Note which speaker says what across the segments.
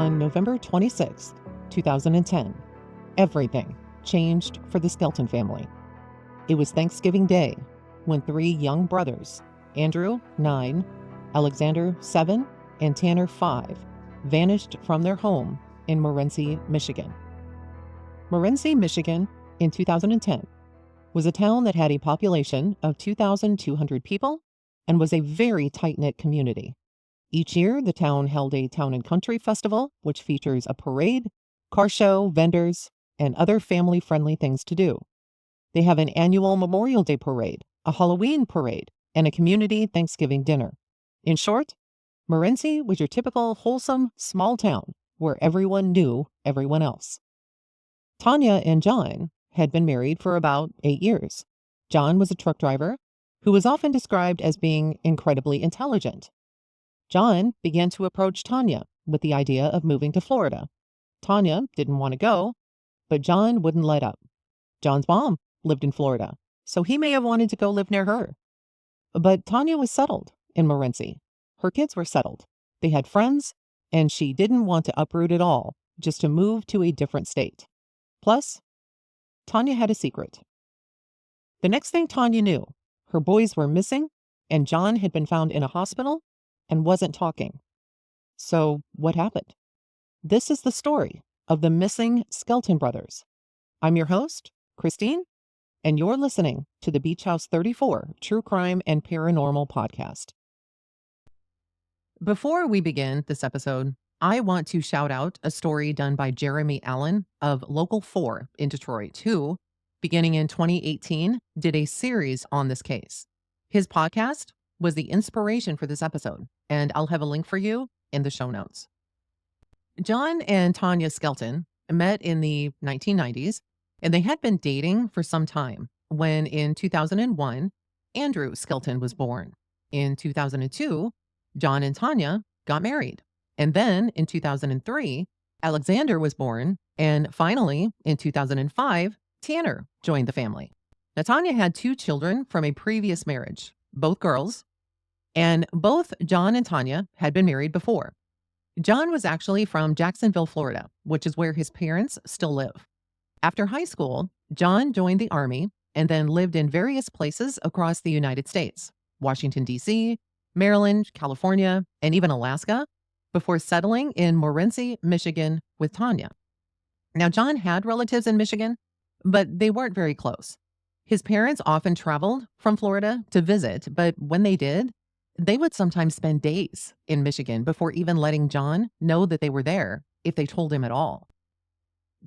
Speaker 1: on November 26, 2010, everything changed for the Skelton family. It was Thanksgiving Day when three young brothers, Andrew, 9, Alexander, 7, and Tanner, 5, vanished from their home in Morenci, Michigan. Morenci, Michigan, in 2010, was a town that had a population of 2,200 people and was a very tight-knit community. Each year, the town held a town and country festival, which features a parade, car show, vendors, and other family-friendly things to do. They have an annual Memorial Day parade, a Halloween parade, and a community Thanksgiving dinner. In short, Morenci was your typical wholesome small town where everyone knew everyone else. Tanya and John had been married for about 8 years. John was a truck driver who was often described as being incredibly intelligent. John began to approach Tanya with the idea of moving to Florida. Tanya didn't want to go, but John wouldn't let up. John's mom lived in Florida, so he may have wanted to go live near her. But Tanya was settled in Morenci. Her kids were settled. They had friends, and she didn't want to uproot it all just to move to a different state. Plus, Tanya had a secret. The next thing Tanya knew, her boys were missing, and John had been found in a hospital and wasn't talking. So what happened? This is the story of the missing Skelton brothers. I'm your host, Christine, and you're listening to the Beach House 34 True Crime and Paranormal podcast. Before we begin this episode, I want to shout out a story done by Jeremy Allen of Local 4 in Detroit, who, beginning in 2018, did a series on this case. His podcast was the inspiration for this episode, and I'll have a link for you in the show notes. John and Tanya Skelton met in the 1990s, and they had been dating for some time when in 2001, Andrew Skelton was born. In 2002, John and Tanya got married. And then in 2003, Alexander was born. And finally, in 2005, Tanner joined the family. Now, Tanya had 2 children from a previous marriage, both girls, and both John and Tanya had been married before. John was actually from Jacksonville, Florida, which is where his parents still live. After high school, John joined the Army and then lived in various places across the United States, Washington, D.C., Maryland, California, and even Alaska, before settling in Morenci, Michigan with Tanya. Now, John had relatives in Michigan, but they weren't very close. His parents often traveled from Florida to visit, but when they did, they would sometimes spend days in Michigan before even letting John know that they were there, if they told him at all.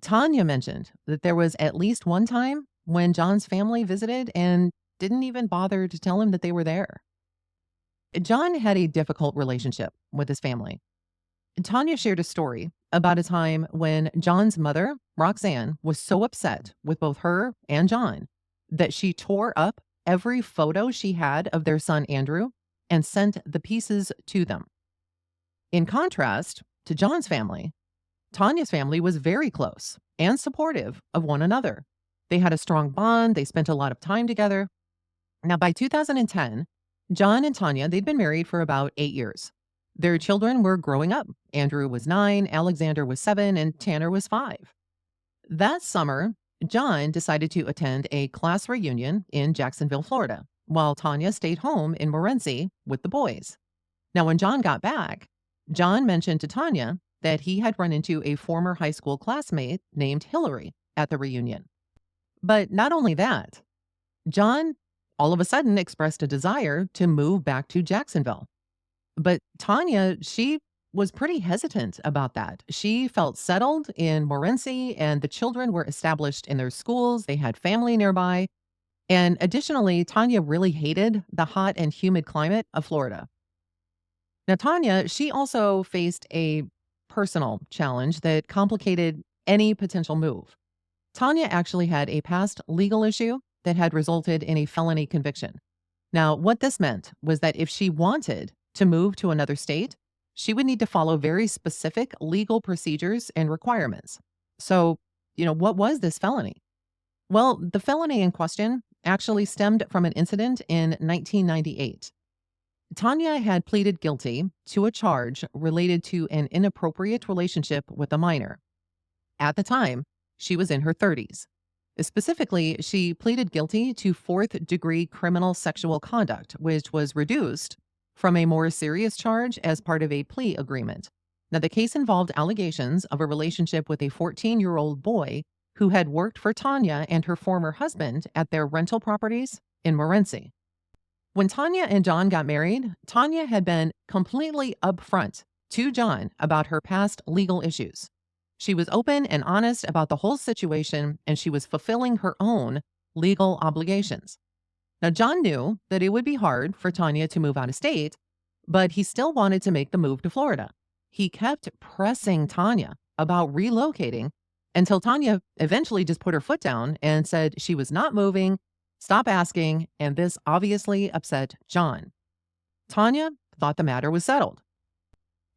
Speaker 1: Tanya mentioned that there was at least one time when John's family visited and didn't even bother to tell him that they were there. John had a difficult relationship with his family. Tanya shared a story about a time when John's mother, Roxanne, was so upset with both her and John that she tore up every photo she had of their son Andrew and sent the pieces to them. In contrast to John's family, Tanya's family was very close and supportive of one another. They had a strong bond. They spent a lot of time together. Now, by 2010, John and Tanya, they'd been married for about 8 years. Their children were growing up. Andrew was 9, Alexander was 7, and Tanner was 5. That summer, John decided to attend a class reunion in Jacksonville, Florida, while Tanya stayed home in Morenci with the boys. Now, when John got back, John mentioned to Tanya that he had run into a former high school classmate named Hillary at the reunion. But not only that, John all of a sudden expressed a desire to move back to Jacksonville. But Tanya, she was pretty hesitant about that. She felt settled in Morenci, and the children were established in their schools. They had family nearby. And additionally, Tanya really hated the hot and humid climate of Florida. Now, Tanya, she also faced a personal challenge that complicated any potential move. Tanya actually had a past legal issue that had resulted in a felony conviction. Now, what this meant was that if she wanted to move to another state, she would need to follow very specific legal procedures and requirements. So, what was this felony? Well, the felony in question actually stemmed from an incident in 1998. Tanya had pleaded guilty to a charge related to an inappropriate relationship with a minor. At the time, she was in her 30s. Specifically, she pleaded guilty to fourth-degree criminal sexual conduct, which was reduced from a more serious charge as part of a plea agreement. Now, the case involved allegations of a relationship with a 14-year-old boy who had worked for Tanya and her former husband at their rental properties in Morenci. When Tanya and John got married, Tanya had been completely upfront to John about her past legal issues. She was open and honest about the whole situation, and she was fulfilling her own legal obligations. Now, John knew that it would be hard for Tanya to move out of state, but he still wanted to make the move to Florida. He kept pressing Tanya about relocating until Tanya eventually just put her foot down and said she was not moving, stop asking, and this obviously upset John. Tanya thought the matter was settled.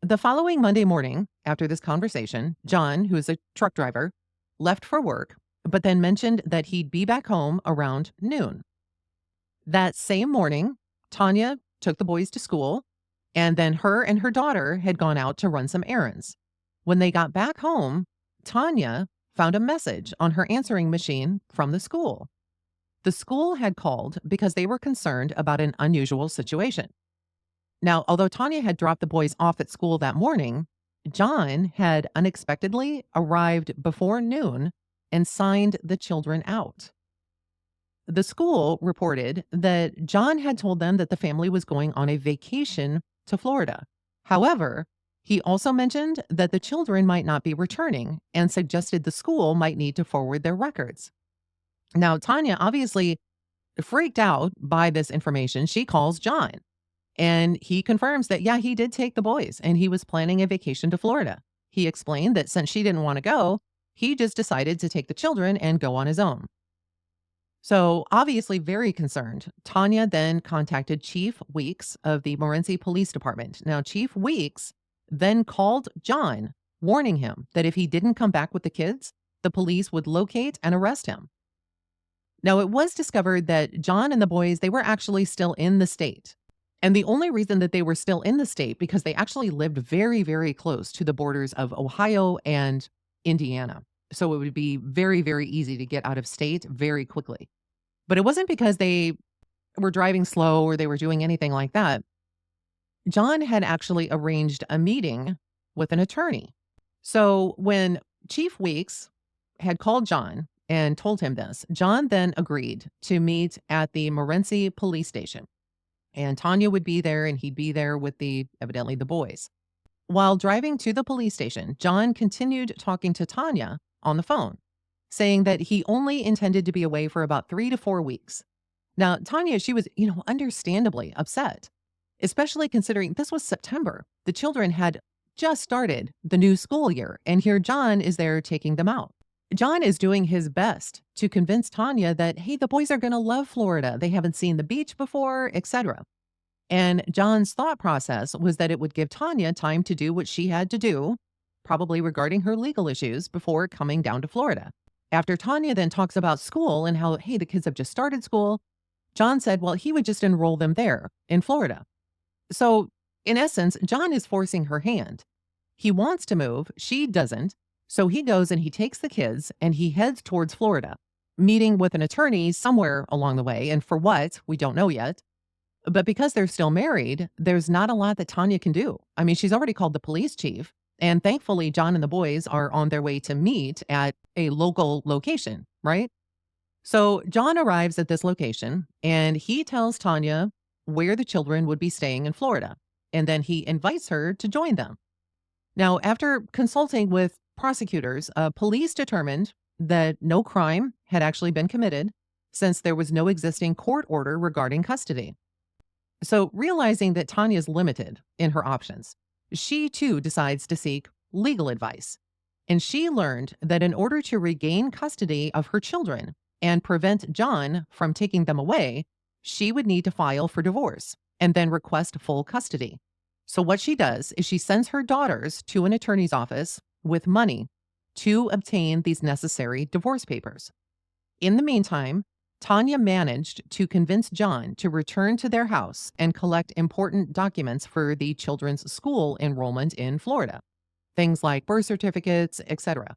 Speaker 1: The following Monday morning, after this conversation, John, who is a truck driver, left for work, but then mentioned that he'd be back home around noon. That same morning, Tanya took the boys to school, and then her and her daughter had gone out to run some errands. When they got back home, Tanya found a message on her answering machine from the school. The school had called because they were concerned about an unusual situation. Now, although Tanya had dropped the boys off at school that morning, John had unexpectedly arrived before noon and signed the children out. The school reported that John had told them that the family was going on a vacation to Florida. However, he also mentioned that the children might not be returning and suggested the school might need to forward their records. Now, Tanya obviously freaked out by this information. She calls John. And he confirms that, yeah, he did take the boys and he was planning a vacation to Florida. He explained that since she didn't want to go, he just decided to take the children and go on his own. So obviously very concerned, Tanya then contacted Chief Weeks of the Morenci Police Department. Now, Chief Weeks then called John, warning him that if he didn't come back with the kids, the police would locate and arrest him. Now, it was discovered that John and the boys, they were actually still in the state. And the only reason that they were still in the state because they actually lived very, very close to the borders of Ohio and Indiana. So it would be very, very easy to get out of state very quickly. But it wasn't because they were driving slow or they were doing anything like that. John had actually arranged a meeting with an attorney. So when Chief Weeks had called John and told him this, John then agreed to meet at the Morenci police station. And Tanya would be there and he'd be there with evidently the boys. While driving to the police station, John continued talking to Tanya on the phone, saying that he only intended to be away for about 3 to 4 weeks. Now, Tanya, she was, understandably upset, especially considering this was September. The children had just started the new school year, and here John is there taking them out. John is doing his best to convince Tanya that, hey, the boys are going to love Florida. They haven't seen the beach before, etc. And John's thought process was that it would give Tanya time to do what she had to do, probably regarding her legal issues, before coming down to Florida. After Tanya then talks about school and how, hey, the kids have just started school, John said, well, he would just enroll them there in Florida. So in essence, John is forcing her hand. He wants to move. She doesn't. So he goes and he takes the kids and he heads towards Florida, meeting with an attorney somewhere along the way. And for what, we don't know yet. But because they're still married, there's not a lot that Tanya can do. I mean, she's already called the police chief. And thankfully, John and the boys are on their way to meet at a local location, right? So John arrives at this location and he tells Tanya where the children would be staying in Florida. And then he invites her to join them. Now, after consulting with prosecutors, police determined that no crime had actually been committed since there was no existing court order regarding custody. So realizing that Tanya's limited in her options, she too decides to seek legal advice. And she learned that in order to regain custody of her children and prevent John from taking them away, she would need to file for divorce and then request full custody. So what she does is she sends her daughters to an attorney's office with money to obtain these necessary divorce papers. In the meantime, Tanya managed to convince John to return to their house and collect important documents for the children's school enrollment in Florida, things like birth certificates, etc.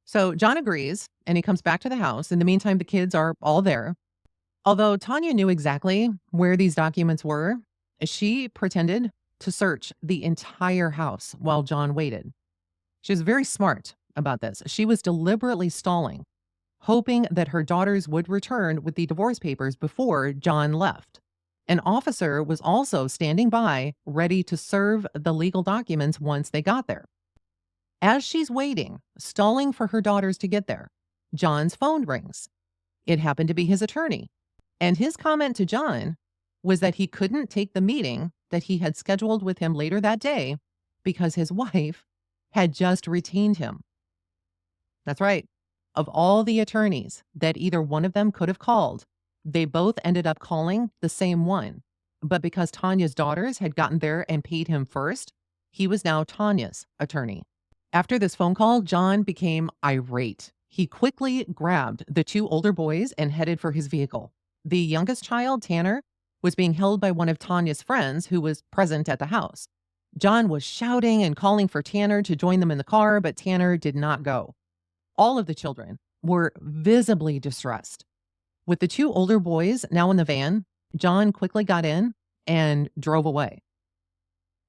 Speaker 1: So John agrees and he comes back to the house. In the meantime, the kids are all there. Although Tanya knew exactly where these documents were, she pretended to search the entire house while John waited. She was very smart about this. She was deliberately stalling, hoping that her daughters would return with the divorce papers before John left. An officer was also standing by, ready to serve the legal documents once they got there. As she's waiting, stalling for her daughters to get there, John's phone rings. It happened to be his attorney. And his comment to John was that he couldn't take the meeting that he had scheduled with him later that day because his wife had just retained him. That's right. Of all the attorneys that either one of them could have called, they both ended up calling the same one. But because Tanya's daughters had gotten there and paid him first, he was now Tanya's attorney. After this phone call, John became irate. He quickly grabbed the two older boys and headed for his vehicle. The youngest child, Tanner, was being held by one of Tanya's friends who was present at the house. John was shouting and calling for Tanner to join them in the car, but Tanner did not go. All of the children were visibly distressed. With the two older boys now in the van, John quickly got in and drove away.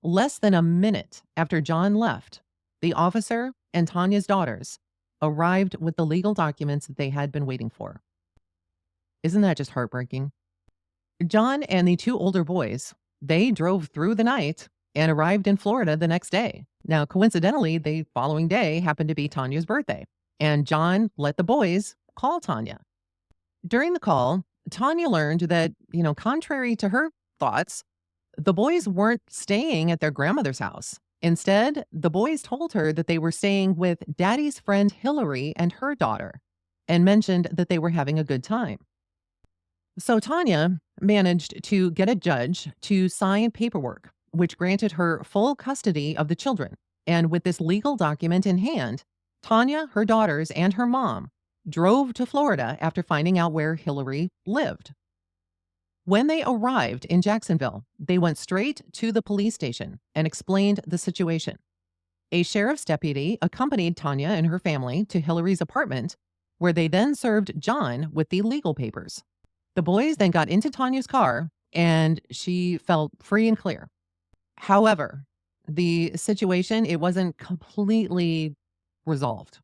Speaker 1: Less than a minute after John left, the officer and Tanya's daughters arrived with the legal documents that they had been waiting for. Isn't that just heartbreaking? John and the two older boys, they drove through the night and arrived in Florida the next day. Now, coincidentally, the following day happened to be Tanya's birthday, and John let the boys call Tanya. During the call, Tanya learned that, contrary to her thoughts, the boys weren't staying at their grandmother's house. Instead, the boys told her that they were staying with Daddy's friend Hillary and her daughter, and mentioned that they were having a good time. So Tanya managed to get a judge to sign paperwork, which granted her full custody of the children. And with this legal document in hand, Tanya, her daughters, and her mom drove to Florida after finding out where Hillary lived. When they arrived in Jacksonville, they went straight to the police station and explained the situation. A sheriff's deputy accompanied Tanya and her family to Hillary's apartment, where they then served John with the legal papers. The boys then got into Tanya's car, and she felt free and clear. However, the situation, it wasn't completely resolved.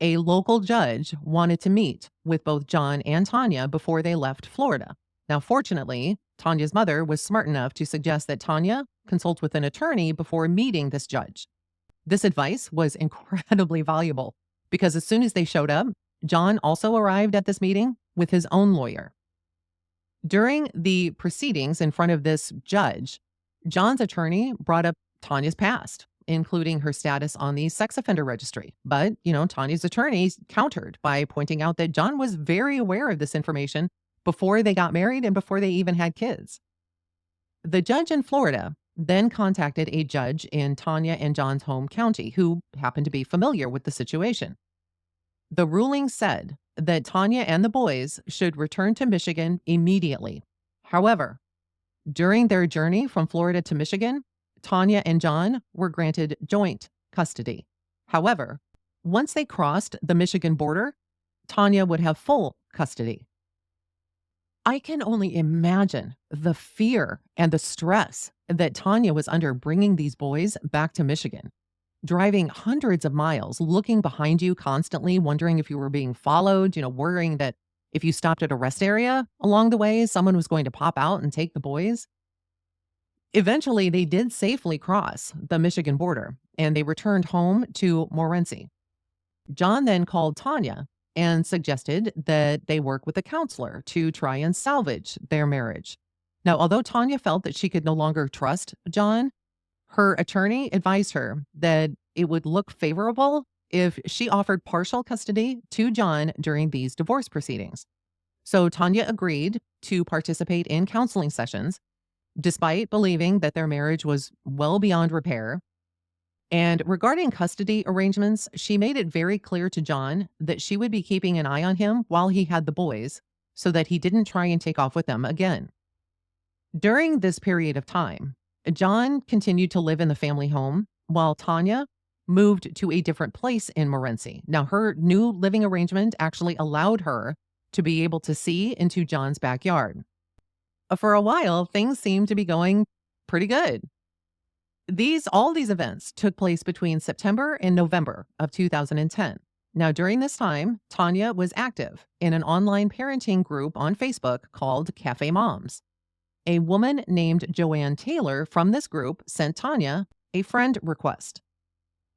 Speaker 1: A local judge wanted to meet with both John and Tanya before they left Florida. Now, fortunately, Tanya's mother was smart enough to suggest that Tanya consult with an attorney before meeting this judge. This advice was incredibly valuable because as soon as they showed up, John also arrived at this meeting with his own lawyer. During the proceedings in front of this judge, John's attorney brought up Tanya's past, including her status on the sex offender registry. But, Tanya's attorney countered by pointing out that John was very aware of this information before they got married and before they even had kids. The judge in Florida then contacted a judge in Tanya and John's home county who happened to be familiar with the situation. The ruling said that Tanya and the boys should return to Michigan immediately. However, during their journey from Florida to Michigan, Tanya and John were granted joint custody. However, once they crossed the Michigan border, Tanya would have full custody. I can only imagine the fear and the stress that Tanya was under bringing these boys back to Michigan. Driving hundreds of miles, looking behind you constantly, wondering if you were being followed, worrying that if you stopped at a rest area along the way, someone was going to pop out and take the boys. Eventually, they did safely cross the Michigan border and they returned home to Morenci. John then called Tanya and suggested that they work with a counselor to try and salvage their marriage. Now, although Tanya felt that she could no longer trust John, her attorney advised her that it would look favorable if she offered partial custody to John during these divorce proceedings. So Tanya agreed to participate in counseling sessions, despite believing that their marriage was well beyond repair. And regarding custody arrangements, she made it very clear to John that she would be keeping an eye on him while he had the boys, so that he didn't try and take off with them again. During this period of time, John continued to live in the family home while Tanya moved to a different place in Morenci. Now, her new living arrangement actually allowed her to be able to see into John's backyard. For a while, things seemed to be going pretty good. All these events took place between September and November of 2010. Now, during this time, Tanya was active in an online parenting group on Facebook called Cafe Moms. A woman named Joanne Taylor from this group sent Tanya a friend request.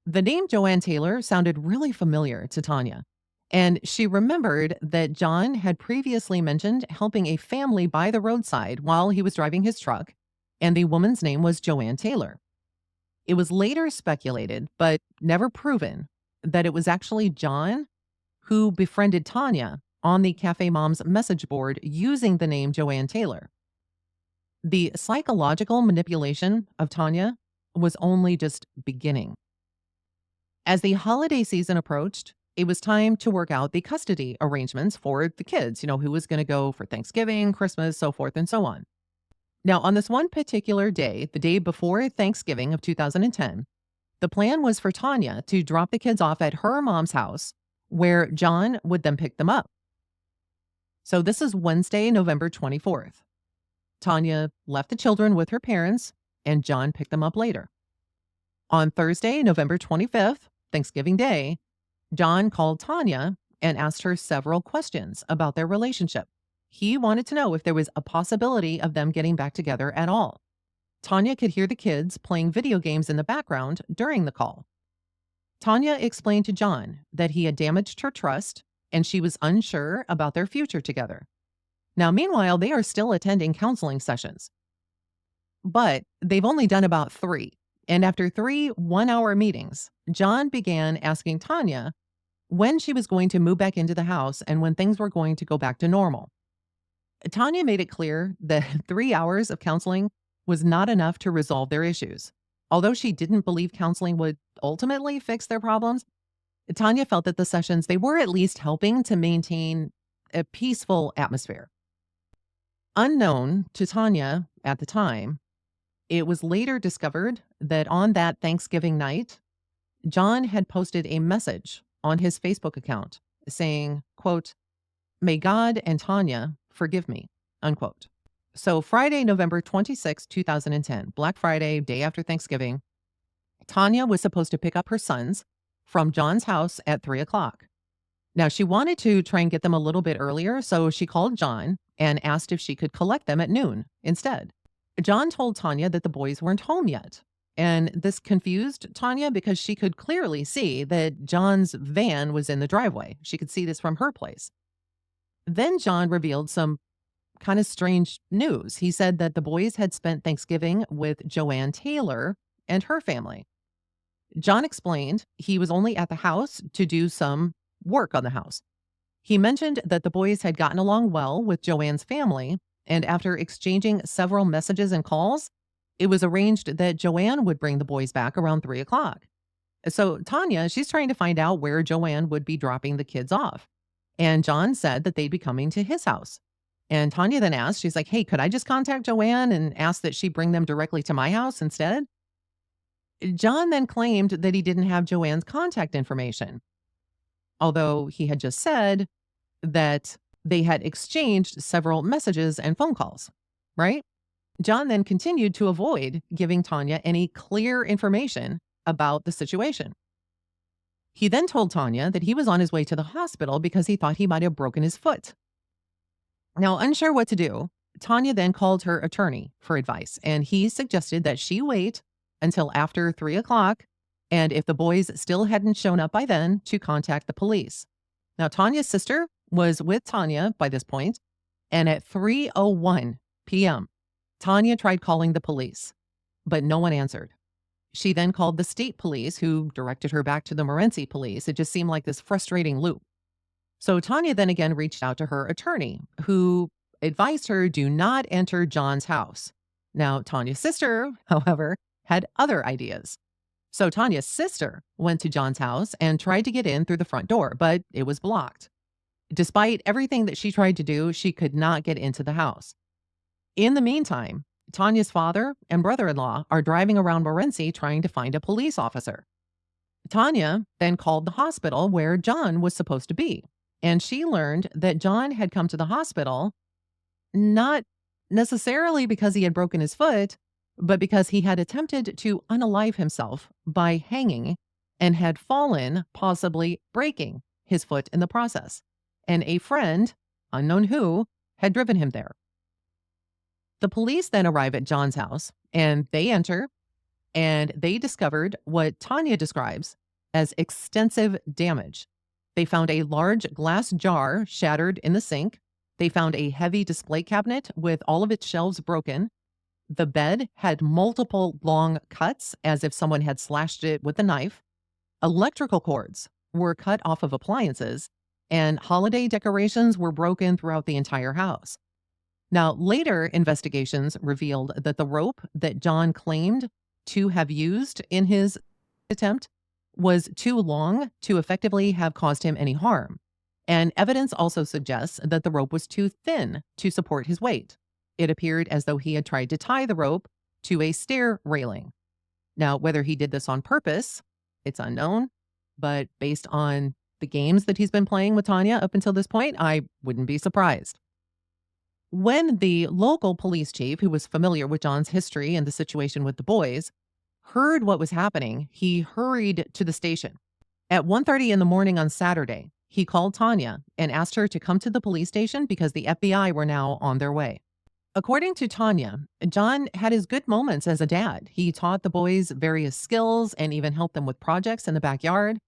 Speaker 1: The name Joanne Taylor sounded really familiar to Tanya, and she remembered that John had previously mentioned helping a family by the roadside while he was driving his truck, and the woman's name was Joanne Taylor. It was later speculated, but never proven, that it was actually John who befriended Tanya on the Cafe Moms message board using the name Joanne Taylor. The psychological manipulation of Tanya was only just beginning. As the holiday season approached, it was time to work out the custody arrangements for the kids, who was going to go for Thanksgiving, Christmas, so forth and so on. Now, on this one particular day, the day before Thanksgiving of 2010, the plan was for Tanya to drop the kids off at her mom's house, where John would then pick them up. So this is Wednesday, November 24th. Tanya left the children with her parents, and John picked them up later. On Thursday, November 25th, Thanksgiving Day, John called Tanya and asked her several questions about their relationship. He wanted to know if there was a possibility of them getting back together at all. Tanya could hear the kids playing video games in the background during the call. Tanya explained to John that he had damaged her trust and she was unsure about their future together. Now, meanwhile, they are still attending counseling sessions. But they've only done about 3. And after 3 one-hour meetings, John began asking Tanya when she was going to move back into the house and when things were going to go back to normal. Tanya made it clear that 3 hours of counseling was not enough to resolve their issues. Although she didn't believe counseling would ultimately fix their problems, Tanya felt that the sessions, they were at least helping to maintain a peaceful atmosphere. Unknown to Tanya at the time, it was later discovered that on that Thanksgiving night, John had posted a message on his Facebook account saying, quote, "May God and Tanya forgive me," unquote. So Friday, November 26, 2010, Black Friday, day after Thanksgiving, Tanya was supposed to pick up her sons from John's house at 3 o'clock. Now, she wanted to try and get them a little bit earlier, so she called John and asked if she could collect them at noon instead. John told Tanya that the boys weren't home yet, and this confused Tanya because she could clearly see that John's van was in the driveway. She could see this from her place. Then John revealed some kind of strange news. He said that the boys had spent Thanksgiving with Joanne Taylor and her family. John explained he was only at the house to do some work on the house. He mentioned that the boys had gotten along well with Joanne's family, and after exchanging several messages and calls, it was arranged that Joanne would bring the boys back around 3 o'clock. So Tanya, she's trying to find out where Joanne would be dropping the kids off. And John said that they'd be coming to his house. And Tanya then asked, she's like, "Hey, could I just contact Joanne and ask that she bring them directly to my house instead?" John then claimed that he didn't have Joanne's contact information, although he had just said that they had exchanged several messages and phone calls, right? John then continued to avoid giving Tanya any clear information about the situation. He then told Tanya that he was on his way to the hospital because he thought he might have broken his foot. Now, unsure what to do, Tanya then called her attorney for advice, and he suggested that she wait until after 3 o'clock, and if the boys still hadn't shown up by then, to contact the police. Now, Tanya's sister was with Tanya by this point, and at 3:01 p.m., Tanya tried calling the police, but no one answered. She then called the state police, who directed her back to the Morenci police. It just seemed like this frustrating loop. So Tanya then again reached out to her attorney, who advised her do not enter John's house. Now, Tanya's sister, however, had other ideas. So Tanya's sister went to John's house and tried to get in through the front door, but it was blocked. Despite everything that she tried to do, she could not get into the house. In the meantime, Tanya's father and brother-in-law are driving around Morenci trying to find a police officer. Tanya then called the hospital where John was supposed to be, and she learned that John had come to the hospital not necessarily because he had broken his foot, but because he had attempted to unalive himself by hanging and had fallen, possibly breaking his foot in the process. And a friend, unknown who, had driven him there. The police then arrive at John's house and they enter and they discovered what Tanya describes as extensive damage. They found a large glass jar shattered in the sink. They found a heavy display cabinet with all of its shelves broken. The bed had multiple long cuts as if someone had slashed it with a knife. Electrical cords were cut off of appliances, and holiday decorations were broken throughout the entire house. Now, later investigations revealed that the rope that John claimed to have used in his attempt was too long to effectively have caused him any harm. And evidence also suggests that the rope was too thin to support his weight. It appeared as though he had tried to tie the rope to a stair railing. Now, whether he did this on purpose, it's unknown, but based on the games that he's been playing with Tanya up until this point, I wouldn't be surprised. When the local police chief, who was familiar with John's history and the situation with the boys, heard what was happening, he hurried to the station. At 1:30 in the morning on Saturday, he called Tanya and asked her to come to the police station because the FBI were now on their way. According to Tanya, John had his good moments as a dad. He taught the boys various skills and even helped them with projects in the backyard.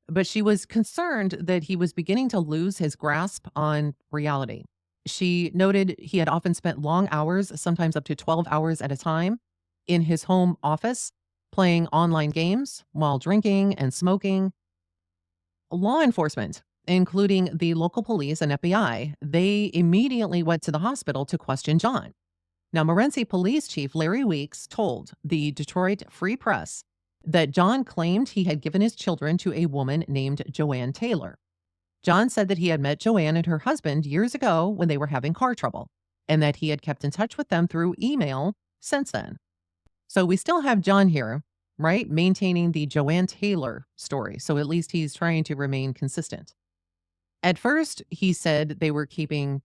Speaker 1: But she was concerned that he was beginning to lose his grasp on reality. She noted he had often spent long hours, sometimes up to 12 hours at a time, in his home office, playing online games while drinking and smoking. Law enforcement, including the local police and FBI, they immediately went to the hospital to question John. Now, Morenci Police Chief Larry Weeks told the Detroit Free Press that John claimed he had given his children to a woman named Joanne Taylor. John said that he had met Joanne and her husband years ago when they were having car trouble, and that he had kept in touch with them through email since then. So we still have John here, right, maintaining the Joanne Taylor story. So at least he's trying to remain consistent. At first, he said they were keeping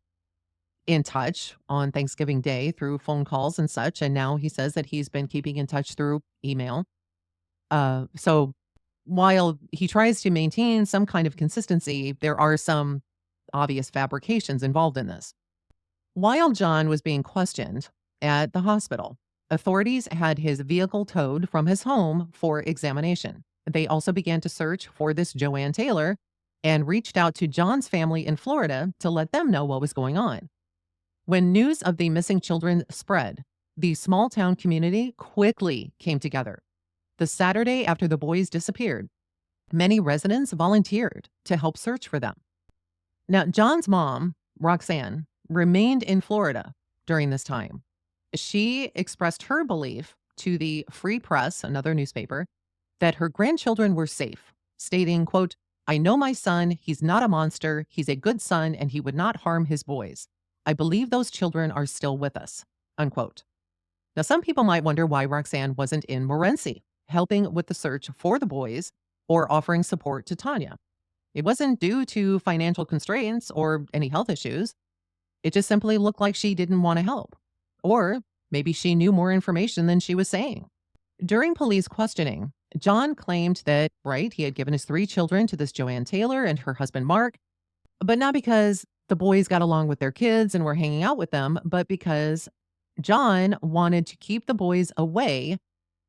Speaker 1: in touch on Thanksgiving Day through phone calls and such. And now he says that he's been keeping in touch through email. So while he tries to maintain some kind of consistency, there are some obvious fabrications involved in this. While John was being questioned at the hospital, authorities had his vehicle towed from his home for examination. They also began to search for this Joanne Taylor and reached out to John's family in Florida to let them know what was going on. When news of the missing children spread, the small town community quickly came together. The Saturday after the boys disappeared, many residents volunteered to help search for them. Now, John's mom, Roxanne, remained in Florida during this time. She expressed her belief to the Free Press, another newspaper, that her grandchildren were safe, stating, quote, "I know my son, he's not a monster, he's a good son, and he would not harm his boys. I believe those children are still with us," unquote. Now, some people might wonder why Roxanne wasn't in Morenci, helping with the search for the boys or offering support to Tanya. It wasn't due to financial constraints or any health issues. It just simply looked like she didn't want to help. Or maybe she knew more information than she was saying. During police questioning, John claimed that, right, he had given his 3 children to this Joanne Taylor and her husband Mark, but not because the boys got along with their kids and were hanging out with them, but because John wanted to keep the boys away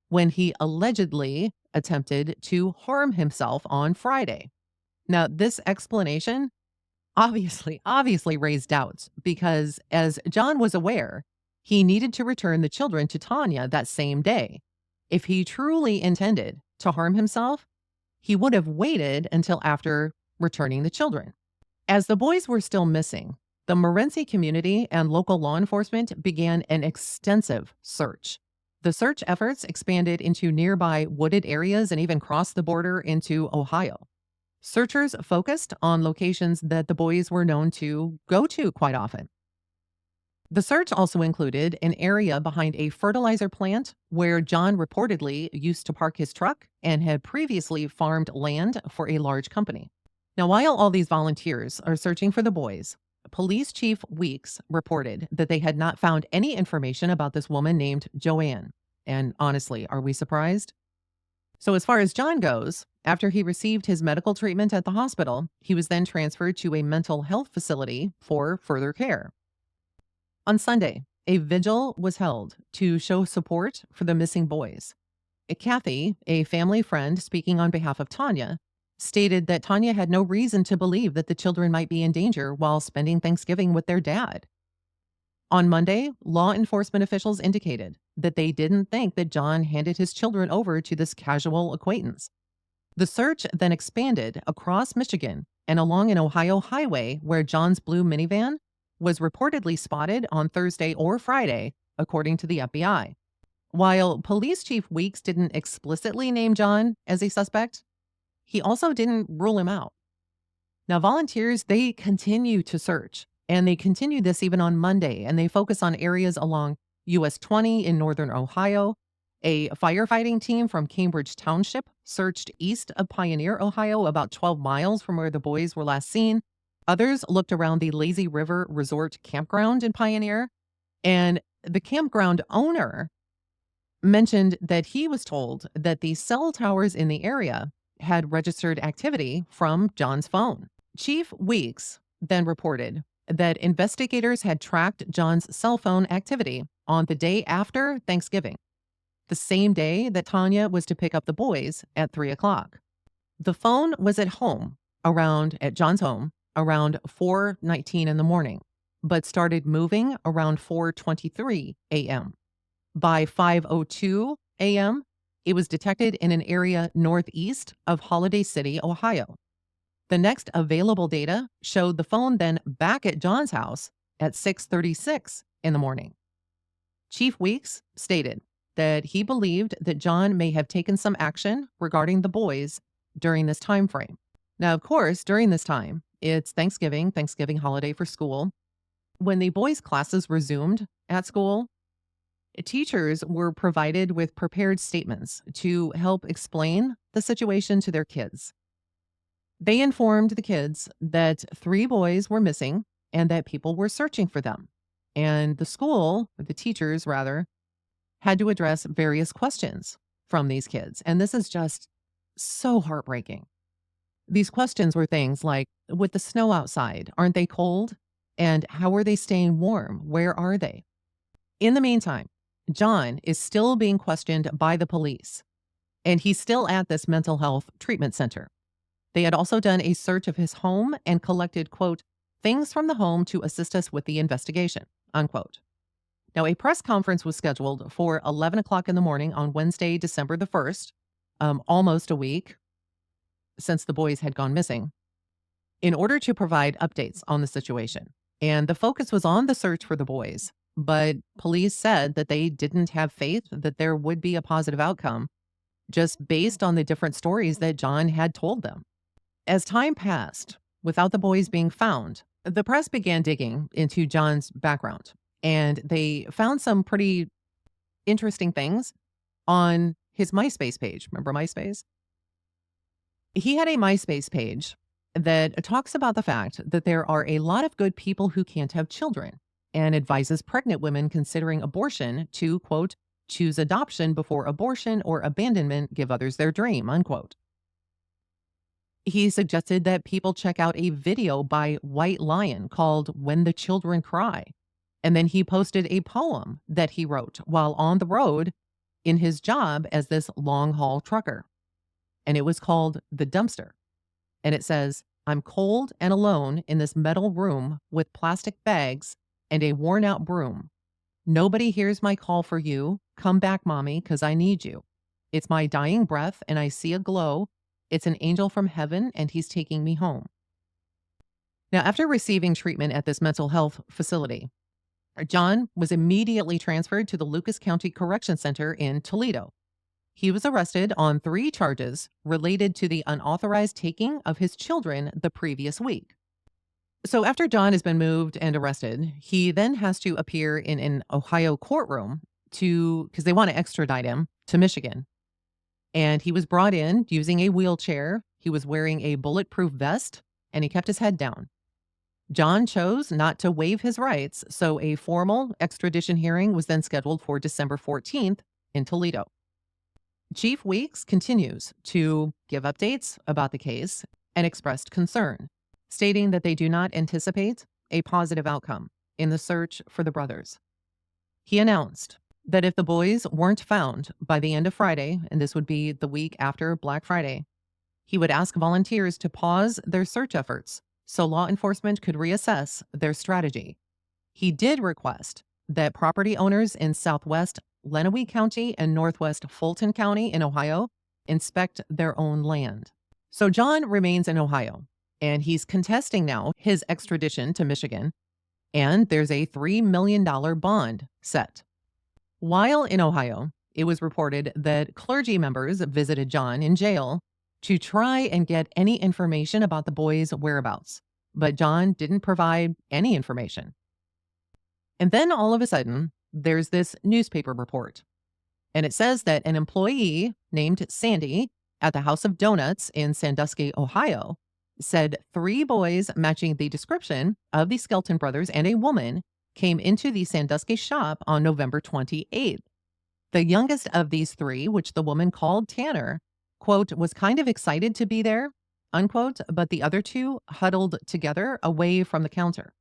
Speaker 1: when he allegedly attempted to harm himself on Friday. Now, this explanation obviously raised doubts because, as John was aware, he needed to return the children to Tanya that same day. If he truly intended to harm himself, he would have waited until after returning the children. As the boys were still missing, the Morenci community and local law enforcement began an extensive search. The search efforts expanded into nearby wooded areas and even crossed the border into Ohio. Searchers focused on locations that the boys were known to go to quite often. The search also included an area behind a fertilizer plant where John reportedly used to park his truck and had previously farmed land for a large company. Now, while all these volunteers are searching for the boys, Police Chief Weeks reported that they had not found any information about this woman named Joanne. And honestly, are we surprised? So, as far as John goes, after he received his medical treatment at the hospital, he was then transferred to a mental health facility for further care. On Sunday, a vigil was held to show support for the missing boys. Kathy, a family friend speaking on behalf of Tanya, stated that Tanya had no reason to believe that the children might be in danger while spending Thanksgiving with their dad. On Monday, law enforcement officials indicated that they didn't think that John handed his children over to this casual acquaintance. The search then expanded across Michigan and along an Ohio highway where John's blue minivan was reportedly spotted on Thursday or Friday, according to the FBI. While Police Chief Weeks didn't explicitly name John as a suspect, he also didn't rule him out. Now, volunteers, they continue to search, and they continue this even on Monday, and they focus on areas along US 20 in northern Ohio. A firefighting team from Cambridge Township searched east of Pioneer, Ohio, about 12 miles from where the boys were last seen. Others looked around the Lazy River Resort campground in Pioneer, and the campground owner mentioned that he was told that the cell towers in the area had registered activity from John's phone. Chief Weeks then reported that investigators had tracked John's cell phone activity on the day after Thanksgiving, the same day that Tanya was to pick up the boys at 3 o'clock. The phone was at John's home, around 4:19 in the morning, but started moving around 4:23 a.m. By 5:02 a.m., it was detected in an area northeast of Holiday City, Ohio. The next available data showed the phone then back at John's house at 6:36 in the morning. Chief Weeks stated that he believed that John may have taken some action regarding the boys during this time frame. Now, of course, during this time, it's Thanksgiving holiday for school. When the boys' classes resumed at school, teachers were provided with prepared statements to help explain the situation to their kids. They informed the kids that 3 boys were missing and that people were searching for them. And the teachers rather, had to address various questions from these kids. And this is just so heartbreaking. These questions were things like, with the snow outside, aren't they cold? And how are they staying warm? Where are they? In the meantime, John is still being questioned by the police, and he's still at this mental health treatment center. They had also done a search of his home and collected, quote, things from the home to assist us with the investigation, unquote. Now, a press conference was scheduled for 11 o'clock in the morning on Wednesday, December the 1st, almost a week since the boys had gone missing, in order to provide updates on the situation. And the focus was on the search for the boys, but police said that they didn't have faith that there would be a positive outcome just based on the different stories that John had told them. As time passed, without the boys being found, the press began digging into John's background, and they found some pretty interesting things on his MySpace page. Remember MySpace? He had a MySpace page that talks about the fact that there are a lot of good people who can't have children and advises pregnant women considering abortion to, quote, choose adoption before abortion or abandonment, give others their dream, unquote. He suggested that people check out a video by White Lion called When the Children Cry. And then he posted a poem that he wrote while on the road in his job as this long haul trucker. And it was called The Dumpster. And it says, I'm cold and alone in this metal room with plastic bags and a worn out broom. Nobody hears my call for you. Come back, mommy, 'cause I need you. It's my dying breath and I see a glow. It's an angel from heaven and he's taking me home. Now, after receiving treatment at this mental health facility, John was immediately transferred to the Lucas County Correction Center in Toledo. He was arrested on 3 charges related to the unauthorized taking of his children the previous week. So after John has been moved and arrested, he then has to appear in an Ohio courtroom because they want to extradite him to Michigan. And he was brought in using a wheelchair. He was wearing a bulletproof vest and he kept his head down. John chose not to waive his rights, so a formal extradition hearing was then scheduled for December 14th in Toledo. Chief Weeks continues to give updates about the case and expressed concern, stating that they do not anticipate a positive outcome in the search for the brothers. He announced that if the boys weren't found by the end of Friday, and this would be the week after Black Friday, he would ask volunteers to pause their search efforts so law enforcement could reassess their strategy. He did request that property owners in Southwest Lenawee County and Northwest Fulton County in Ohio inspect their own land. So John remains in Ohio, and he's contesting now his extradition to Michigan, and there's a $3 million bond set. While in Ohio, it was reported that clergy members visited John in jail to try and get any information about the boys' whereabouts, but John didn't provide any information. And then all of a sudden, there's this newspaper report, and it says that an employee named Sandy at the House of Donuts in Sandusky, Ohio, said 3 boys matching the description of the Skelton brothers and a woman came into the Sandusky shop on November 28th. The youngest of these 3, which the woman called Tanner, quote, was kind of excited to be there, unquote, but the other 2 huddled together away from the counter.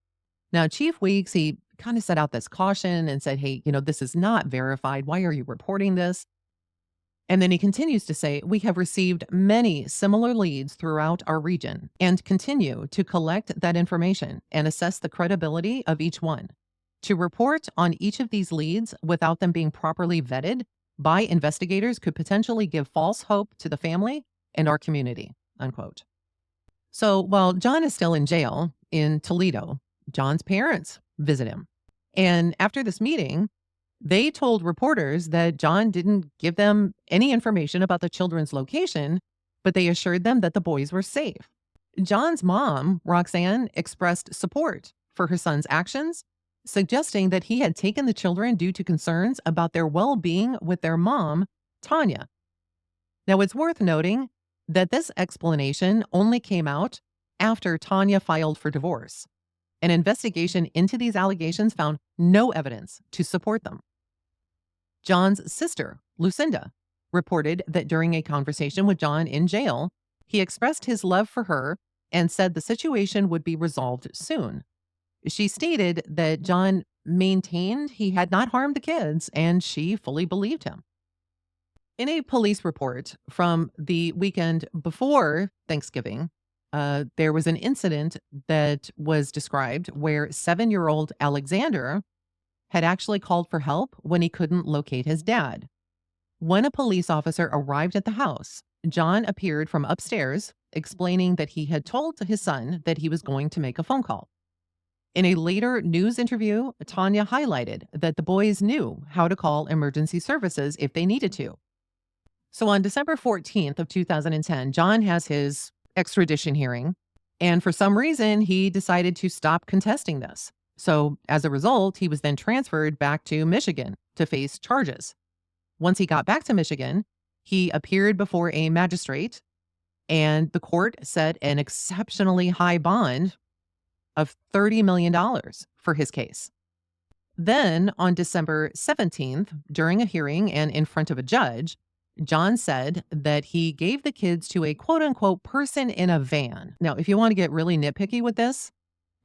Speaker 1: Now, Chief Weeks, he kind of set out this caution and said, hey, this is not verified. Why are you reporting this? And then he continues to say, we have received many similar leads throughout our region and continue to collect that information and assess the credibility of each one. To report on each of these leads without them being properly vetted by investigators could potentially give false hope to the family and our community, unquote. So while John is still in jail in Toledo, John's parents visit him. And after this meeting, they told reporters that John didn't give them any information about the children's location, but they assured them that the boys were safe. John's mom, Roxanne, expressed support for her son's actions, suggesting that he had taken the children due to concerns about their well-being with their mom, Tanya. Now, it's worth noting that this explanation only came out after Tanya filed for divorce. An investigation into these allegations found no evidence to support them. John's sister, Lucinda, reported that during a conversation with John in jail, he expressed his love for her and said the situation would be resolved soon. She stated that John maintained he had not harmed the kids, and she fully believed him. In a police report from the weekend before Thanksgiving, there was an incident that was described where 7-year-old Alexander had actually called for help when he couldn't locate his dad. When a police officer arrived at the house, John appeared from upstairs, explaining that he had told his son that he was going to make a phone call. In a later news interview, Tanya highlighted that the boys knew how to call emergency services if they needed to. So on December 14th of 2010, John has his extradition hearing, and for some reason, he decided to stop contesting this. So as a result, he was then transferred back to Michigan to face charges. Once he got back to Michigan, he appeared before a magistrate, and the court set an exceptionally high bond of $30 million for his case. Then on December 17th, during a hearing and in front of a judge, John said that he gave the kids to a quote unquote person in a van. Now, if you want to get really nitpicky with this,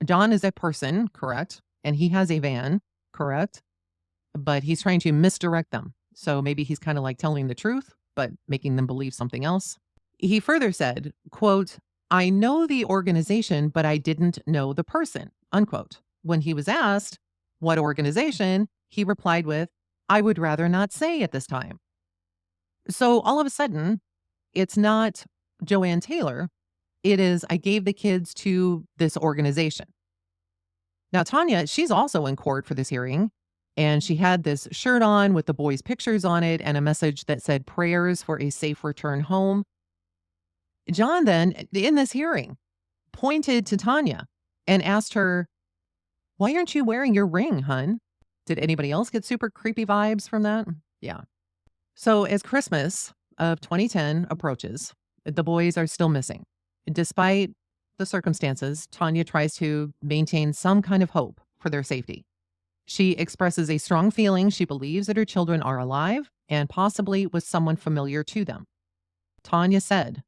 Speaker 1: John is a person, correct? And he has a van, correct? But he's trying to misdirect them. So maybe he's kind of like telling the truth, but making them believe something else. He further said, quote, I know the organization, but I didn't know the person, unquote. When he was asked what organization, he replied with, I would rather not say at this time. So all of a sudden, it's not Joanne Taylor. It is, I gave the kids to this organization. Now, Tanya, she's also in court for this hearing, And she had this shirt on with the boys' pictures on it and a message that said prayers for a safe return home. John then, in this hearing, pointed to Tanya and asked her, "Why aren't you wearing your ring, hun?" Did anybody else get super creepy vibes from that? Yeah. So as Christmas of 2010 approaches, the boys are still missing. Despite the circumstances, Tanya tries to maintain some kind of hope for their safety. She expresses a strong feeling she believes that her children are alive and possibly with someone familiar to them. Tanya said,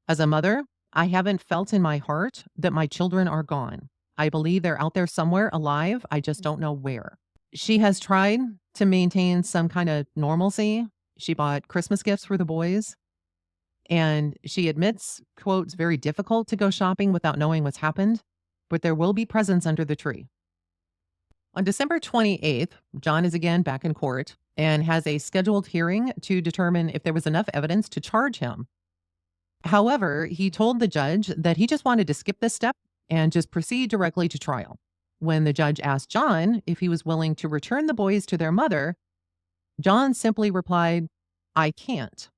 Speaker 1: "As a mother, I haven't felt in my heart that my children are gone. I believe they're out there somewhere alive. I just don't know where." She has tried to maintain some kind of normalcy. She bought Christmas gifts for the boys, and she admits, quote, "It's very difficult to go shopping without knowing what's happened, but there will be presents under the tree." On December 28th, John is again back in court and has a scheduled hearing to determine if there was enough evidence to charge him. However, he told the judge that he just wanted to skip this step and just proceed directly to trial. When the judge asked John if he was willing to return the boys to their mother, John simply replied, "I can't."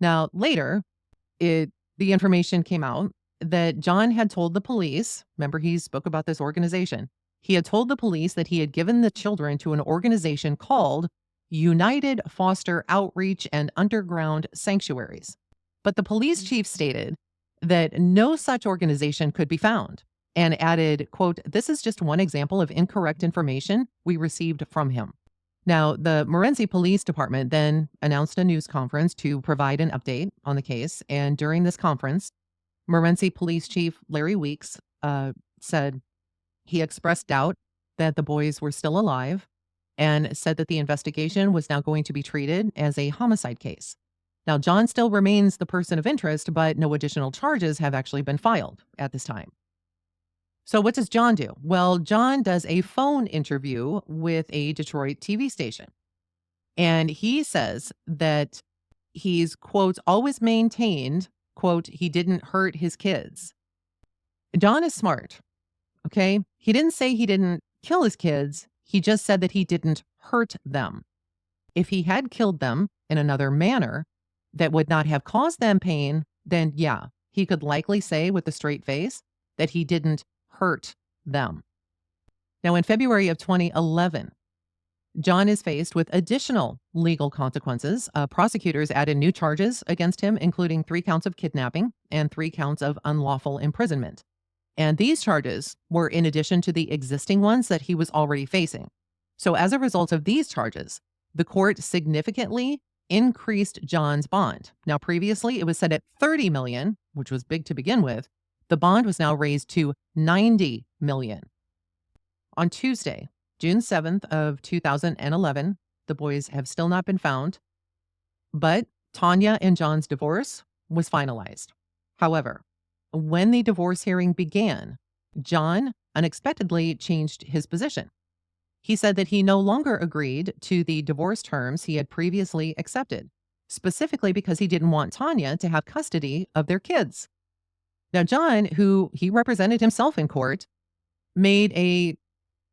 Speaker 1: Now, later, the information came out that John had told the police, remember he spoke about this organization, he had told the police that he had given the children to an organization called United Foster Outreach and Underground Sanctuaries. But the police chief stated that no such organization could be found and added, quote, "This is just one example of incorrect information we received from him." Now, the Morenci Police Department then announced a news conference to provide an update on the case. And during this conference, Morenci Police Chief Larry Weeks said he expressed doubt that the boys were still alive and said that the investigation was now going to be treated as a homicide case. Now, John still remains the person of interest, but no additional charges have actually been filed at this time. So what does John do? Well, John does a phone interview with a Detroit TV station. And he says that he's, quote, "always maintained, quote, he didn't hurt his kids." John is smart, okay? He didn't say he didn't kill his kids. He just said that he didn't hurt them. If he had killed them in another manner that would not have caused them pain, then yeah, he could likely say with a straight face that he didn't hurt them. Now, in February of 2011, John is faced with additional legal consequences. Prosecutors added new charges against him, including 3 counts of kidnapping and 3 counts of unlawful imprisonment. And these charges were in addition to the existing ones that he was already facing. So as a result of these charges, the court significantly increased John's bond. Now, previously it was set at $30 million, which was big to begin with. The bond was now raised to $90 million. On Tuesday, June 7th of 2011, the boys have still not been found, but Tanya and John's divorce was finalized. However, when the divorce hearing began, John unexpectedly changed his position. He said that he no longer agreed to the divorce terms he had previously accepted, specifically because he didn't want Tanya to have custody of their kids. Now, John, who he represented himself in court, made a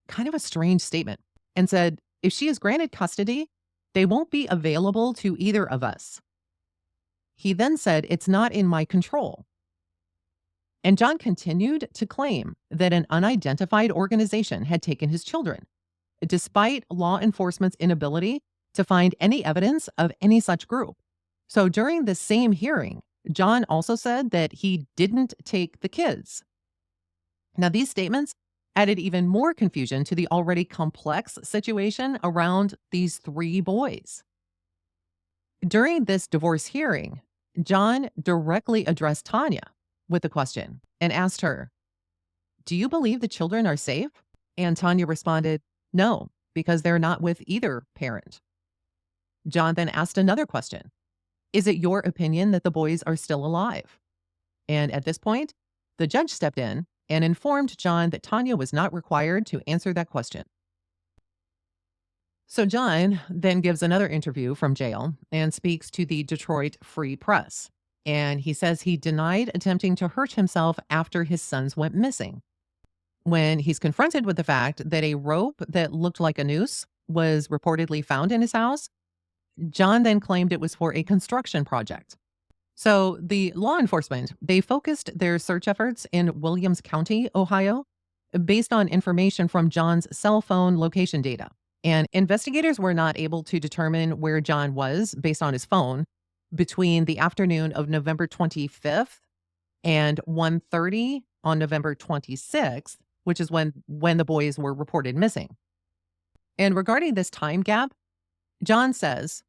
Speaker 1: kind of a strange statement and said, if she is granted custody, they won't be available to either of us. He then said, it's not in my control. And John continued to claim that an unidentified organization had taken his children, despite law enforcement's inability to find any evidence of any such group. So during the same hearing, John also said that he didn't take the kids. Now, these statements added even more confusion to the already complex situation around these 3 boys. During this divorce hearing, John directly addressed Tanya with a question and asked her, "Do you believe the children are safe?" And Tanya responded, "No, because they're not with either parent." John then asked another question. "Is it your opinion that the boys are still alive?" And at this point, the judge stepped in and informed John that Tanya was not required to answer that question. So John then gives another interview from jail and speaks to the Detroit Free Press. And he says he denied attempting to hurt himself after his sons went missing. When he's confronted with the fact that a rope that looked like a noose was reportedly found in his house, John then claimed it was for a construction project. So the law enforcement, they focused their search efforts in Williams County, Ohio, based on information from John's cell phone location data. And investigators were not able to determine where John was based on his phone between the afternoon of November 25th and 1:30 on November 26th, which is when the boys were reported missing. And regarding this time gap, John says,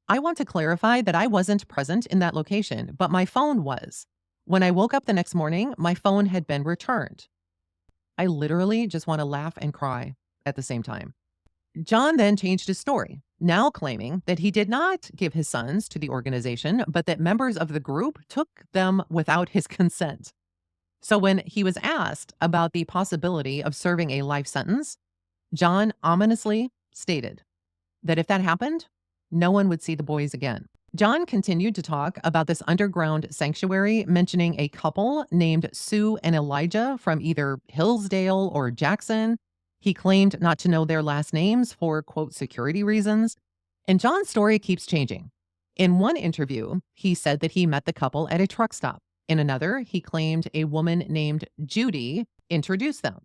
Speaker 1: "I want to clarify that I wasn't present in that location, but my phone was. When I woke up the next morning, my phone had been returned." I literally just want to laugh and cry at the same time. John then changed his story, now claiming that he did not give his sons to the organization, but that members of the group took them without his consent. So when he was asked about the possibility of serving a life sentence, John ominously stated that if that happened, no one would see the boys again. John continued to talk about this underground sanctuary, mentioning a couple named Sue and Elijah from either Hillsdale or Jackson. He claimed not to know their last names for, quote, security reasons. And John's story keeps changing. In one interview, he said that he met the couple at a truck stop. In another, he claimed a woman named Judy introduced them.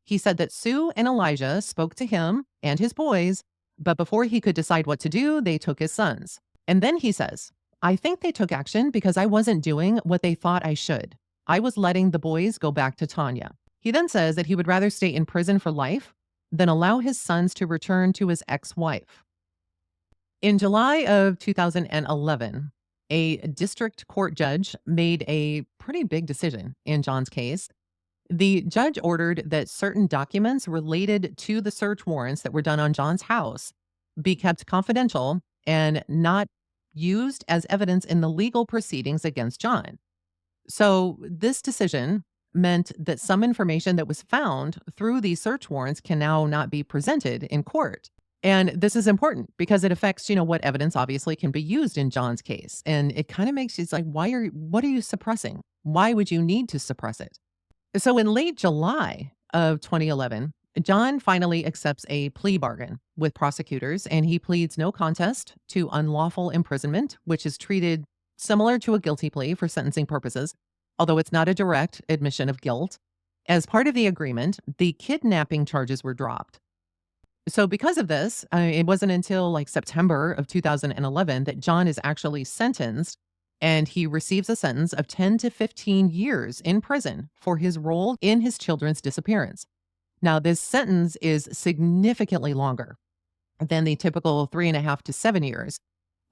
Speaker 1: He said that Sue and Elijah spoke to him and his boys, but before he could decide what to do, they took his sons. And then he says, "I think they took action because I wasn't doing what they thought I should. I was letting the boys go back to Tanya." He then says that he would rather stay in prison for life than allow his sons to return to his ex-wife. In July of 2011, a district court judge made a pretty big decision in John's case. The judge ordered that certain documents related to the search warrants that were done on John's house be kept confidential and not used as evidence in the legal proceedings against John. So, this decision meant that some information that was found through these search warrants can now not be presented in court. And this is important because it affects, what evidence obviously can be used in John's case. And it kind of makes you, it's like, what are you suppressing? Why would you need to suppress it? So in late July of 2011, John finally accepts a plea bargain with prosecutors and he pleads no contest to unlawful imprisonment, which is treated similar to a guilty plea for sentencing purposes, although it's not a direct admission of guilt. As part of the agreement, the kidnapping charges were dropped. So because of this, it wasn't until like September of 2011 that John is actually sentenced and he receives a sentence of 10 to 15 years in prison for his role in his children's disappearance. Now, this sentence is significantly longer than the typical 3.5 to 7 years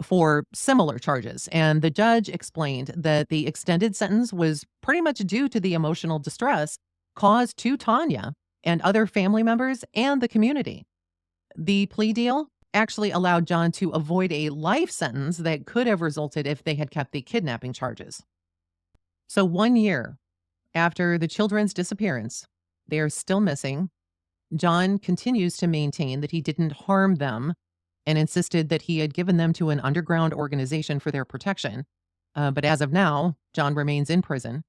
Speaker 1: for similar charges. And the judge explained that the extended sentence was pretty much due to the emotional distress caused to Tanya and other family members and the community. The plea deal actually allowed John to avoid a life sentence that could have resulted if they had kept the kidnapping charges. So 1 year after the children's disappearance, they are still missing. John continues to maintain that he didn't harm them and insisted that he had given them to an underground organization for their protection. But as of now, John remains in prison.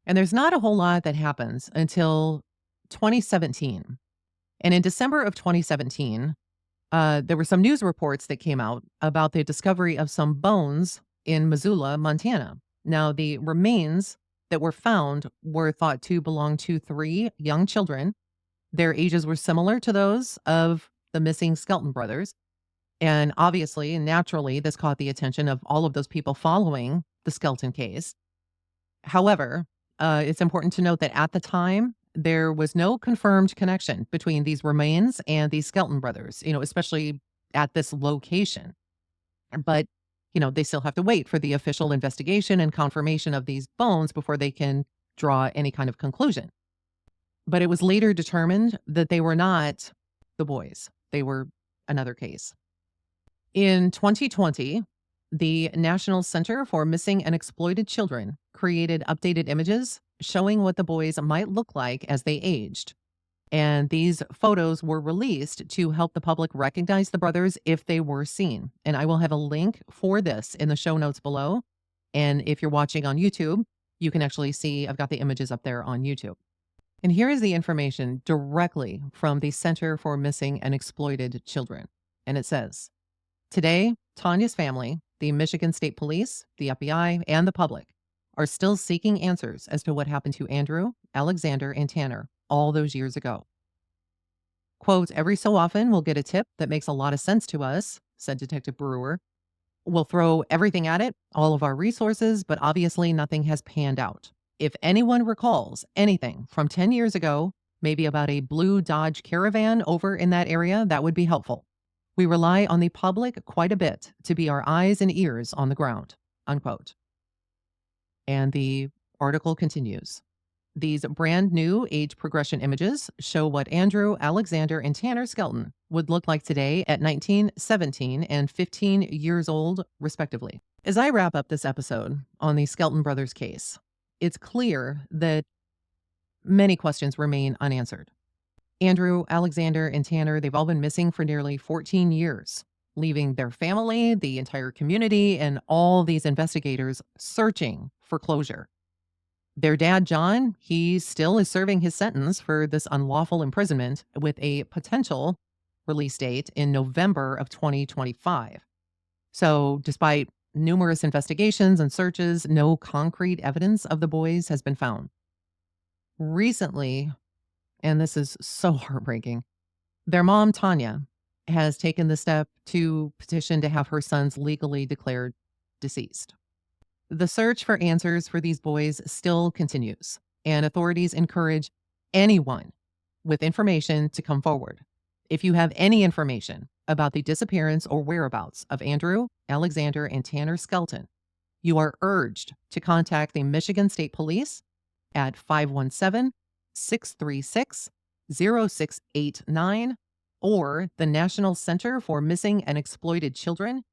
Speaker 1: And there's not a whole lot that happens until 2017. And in December of 2017, there were some news reports that came out about the discovery of some bones in Missoula, Montana. Now, the remains that were found were thought to belong to 3 young children. Their ages were similar to those of the missing Skelton brothers. And obviously, and naturally, this caught the attention of all of those people following the Skelton case. However, it's important to note that at the time, there was no confirmed connection between these remains and these Skelton brothers, especially at this location. But, they still have to wait for the official investigation and confirmation of these bones before they can draw any kind of conclusion. But it was later determined that they were not the boys. They were another case. In 2020, the National Center for Missing and Exploited Children created updated images showing what the boys might look like as they aged. And these photos were released to help the public recognize the brothers if they were seen. And I will have a link for this in the show notes below. And if you're watching on YouTube, you can actually see I've got the images up there on YouTube. And here is the information directly from the Center for Missing and Exploited Children. And it says, today, Tanya's family, the Michigan State Police, the FBI, and the public are still seeking answers as to what happened to Andrew, Alexander, and Tanner all those years ago. Quote, every so often we'll get a tip that makes a lot of sense to us, said Detective Brewer. We'll throw everything at it, all of our resources, but obviously nothing has panned out. If anyone recalls anything from 10 years ago, maybe about a blue Dodge Caravan over in that area, that would be helpful. We rely on the public quite a bit to be our eyes and ears on the ground, unquote. And the article continues. These brand new age progression images show what Andrew, Alexander, and Tanner Skelton would look like today at 19, 17, and 15 years old, respectively. As I wrap up this episode on the Skelton brothers case, it's clear that many questions remain unanswered. Andrew, Alexander, and Tanner, they've all been missing for nearly 14 years, leaving their family, the entire community, and all these investigators searching for closure. Their dad, John, he still is serving his sentence for this unlawful imprisonment with a potential release date in November of 2025. So despite numerous investigations and searches, no concrete evidence of the boys has been found. Recently, and this is so heartbreaking, their mom, Tanya, has taken the step to petition to have her sons legally declared deceased. The search for answers for these boys still continues, and authorities encourage anyone with information to come forward. If you have any information about the disappearance or whereabouts of Andrew, Alexander, and Tanner Skelton, you are urged to contact the Michigan State Police at 517-636-0689 or the National Center for Missing and Exploited Children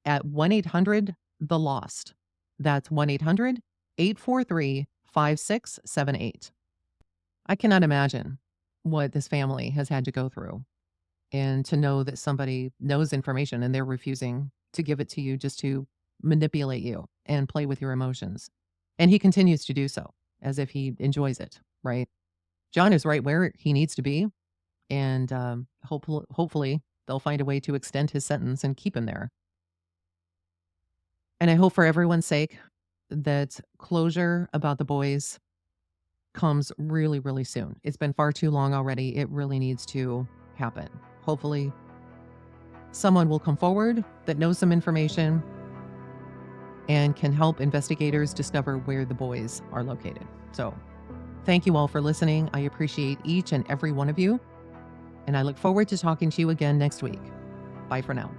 Speaker 1: at 1-800-THE-LOST. That's 1-800-843-5678. I cannot imagine what this family has had to go through, and to know that somebody knows information and they're refusing to give it to you just to manipulate you and play with your emotions. And he continues to do so as if he enjoys it, right? John is right where he needs to be, and hopefully they'll find a way to extend his sentence and keep him there. And I hope for everyone's sake that closure about the boys comes really, really soon. It's been far too long already. It really needs to happen. Hopefully someone will come forward that knows some information and can help investigators discover where the boys are located. So thank you all for listening. I appreciate each and every one of you, and I look forward to talking to you again next week. Bye for now.